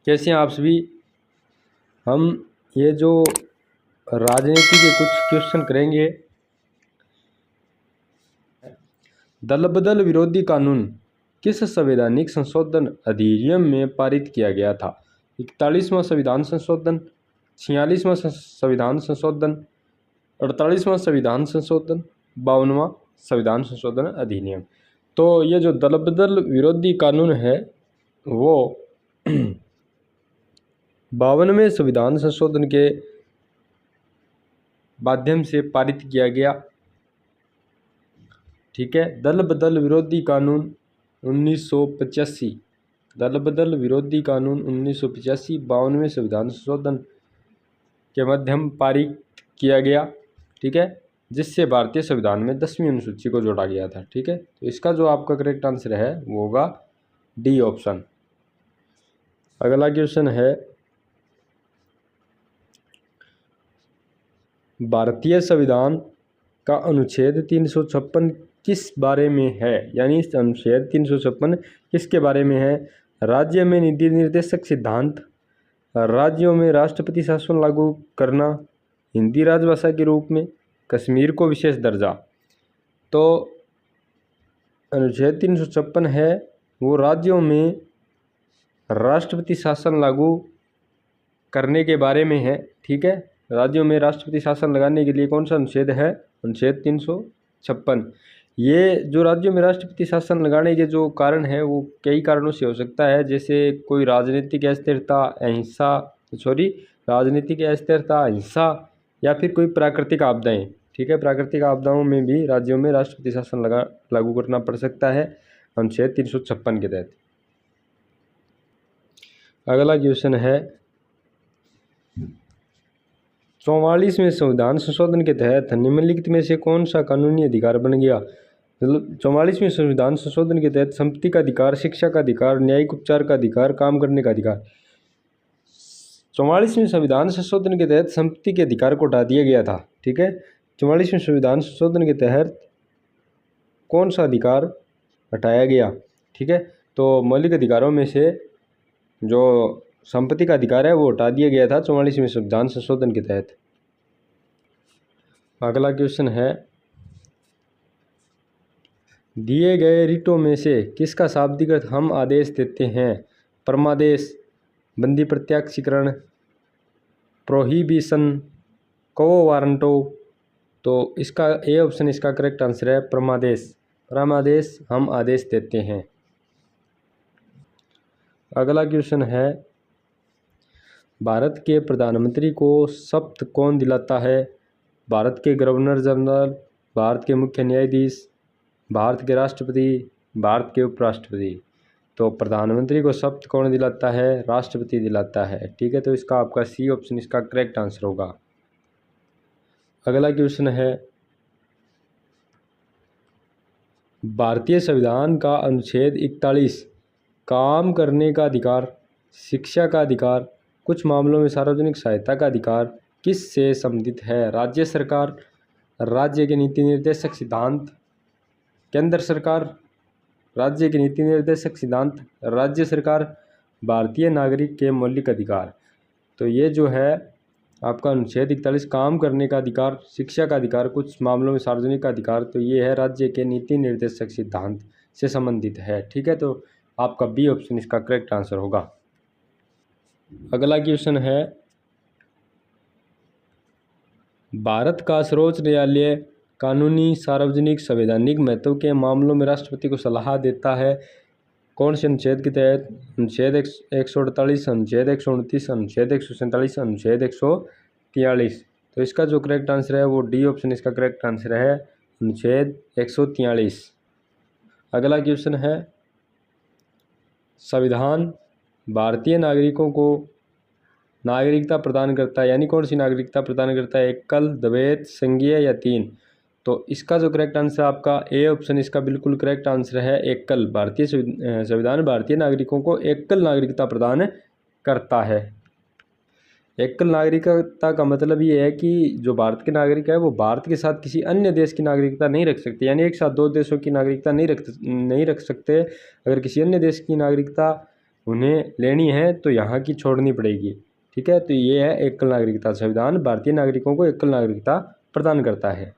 कैसे हैं आप सभी। हम ये जो राजनीति के कुछ क्वेश्चन करेंगे। दल बदल विरोधी कानून किस संवैधानिक संशोधन अधिनियम में पारित किया गया था? 41वां संविधान संशोधन, 46वां संविधान संशोधन, 48वां संविधान संशोधन, 52वां संविधान संशोधन अधिनियम। तो ये जो दल बदल विरोधी कानून है वो 52वें संविधान संशोधन के माध्यम से पारित किया गया। ठीक है। दल बदल विरोधी कानून 1985, दल बदल विरोधी कानून 1985 52वें संविधान संशोधन के माध्यम पारित किया गया। ठीक है, जिससे भारतीय संविधान में 10वीं अनुसूची को जोड़ा गया था। ठीक है, तो इसका जो आपका करेक्ट आंसर है वो होगा डी ऑप्शन। अगला क्वेश्चन है, भारतीय संविधान का अनुच्छेद 356 किस बारे में है? यानी इस अनुच्छेद 356 किसके बारे में है? राज्य में नीति निर्देशक सिद्धांत, राज्यों में राष्ट्रपति शासन लागू करना, हिंदी राजभाषा के रूप में, कश्मीर को विशेष दर्जा। तो अनुच्छेद 356 है वो राज्यों में राष्ट्रपति शासन लागू करने के बारे में है। ठीक है, राज्यों में राष्ट्रपति शासन लगाने के लिए कौन सा अनुच्छेद है? अनुच्छेद 356। ये जो राज्यों में राष्ट्रपति शासन लगाने के जो कारण है वो कई कारणों से हो सकता है, जैसे कोई राजनीतिक अस्थिरता, राजनीतिक अस्थिरता, हिंसा या फिर कोई प्राकृतिक आपदाएं। ठीक है, प्राकृतिक आपदाओं में भी राज्यों में राष्ट्रपति शासन लागू करना पड़ सकता है अनुच्छेद 356 के तहत। अगला क्वेश्चन है, 44वें संविधान संशोधन के तहत निम्नलिखित में से कौन सा कानूनी अधिकार बन गया? मतलब 44वें संविधान संशोधन के तहत संपत्ति का अधिकार, शिक्षा का अधिकार, न्यायिक उपचार का अधिकार, काम करने का अधिकार। 44वें संविधान संशोधन के तहत संपत्ति के अधिकार को हटा दिया गया था। ठीक है, 44वें संविधान संशोधन के तहत कौन सा अधिकार हटाया गया? ठीक है, तो मौलिक अधिकारों में से जो संपत्ति का अधिकार है वो हटा दिया गया था 44वें संविधान संशोधन के तहत। अगला क्वेश्चन है, दिए गए रिटों में से किसका शाब्दिक अर्थ हम आदेश देते हैं? परमादेश, बंदी प्रत्याक्षीकरण, प्रोहिबिशन, क्वो वारंटो। तो इसका ए ऑप्शन इसका करेक्ट आंसर है परमादेश। परमादेश हम आदेश देते हैं। अगला क्वेश्चन है, भारत के प्रधानमंत्री को शपथ कौन दिलाता है? भारत के गवर्नर जनरल, भारत के मुख्य न्यायाधीश, भारत के राष्ट्रपति, भारत के उपराष्ट्रपति। तो प्रधानमंत्री को शपथ कौन दिलाता है? राष्ट्रपति दिलाता है। ठीक है, तो इसका आपका सी ऑप्शन इसका करेक्ट आंसर होगा। अगला क्वेश्चन है, भारतीय संविधान का अनुच्छेद 41 काम करने का अधिकार, शिक्षा का अधिकार, कुछ मामलों में सार्वजनिक सहायता का अधिकार किस से संबंधित है? राज्य सरकार, राज्य के नीति निर्देशक सिद्धांत, केंद्र सरकार, राज्य के नीति निर्देशक सिद्धांत, राज्य सरकार, भारतीय नागरिक के मौलिक अधिकार। तो ये जो है आपका अनुच्छेद 41 काम करने का अधिकार, शिक्षा का अधिकार, कुछ मामलों में सार्वजनिक का अधिकार, तो ये है राज्य के नीति निर्देशक सिद्धांत से संबंधित है। ठीक है, तो आपका बी ऑप्शन इसका करेक्ट आंसर होगा। अगला क्वेश्चन है, भारत का सर्वोच्च न्यायालय कानूनी, सार्वजनिक, संवैधानिक महत्व के मामलों में राष्ट्रपति को सलाह देता है कौन से अनुच्छेद के तहत? अनुच्छेद 148, अनुच्छेद 129, अनुच्छेद 147, अनुच्छेद 143। तो इसका जो करेक्ट आंसर है वो डी ऑप्शन इसका करेक्ट आंसर है, अनुच्छेद 143। अगला क्वेश्चन है, संविधान भारतीय नागरिकों को नागरिकता प्रदान करता है, यानी कौन सी नागरिकता प्रदान करता है? एकल, द्वैत, संघीय या 3? तो इसका जो करेक्ट आंसर आपका ए ऑप्शन इसका बिल्कुल करेक्ट आंसर है, एकल। भारतीय संविधान भारतीय नागरिकों को एकल नागरिकता प्रदान करता है। एकल नागरिकता का मतलब ये है कि जो भारत के नागरिक है वो भारत के साथ किसी अन्य देश की नागरिकता नहीं रख सकते, यानी एक साथ दो देशों की नागरिकता नहीं रख सकते। अगर किसी अन्य देश की नागरिकता उन्हें लेनी है तो यहाँ की छोड़नी पड़ेगी। ठीक है, तो ये है एकल नागरिकता। संविधान भारतीय नागरिकों को एकल नागरिकता प्रदान करता है।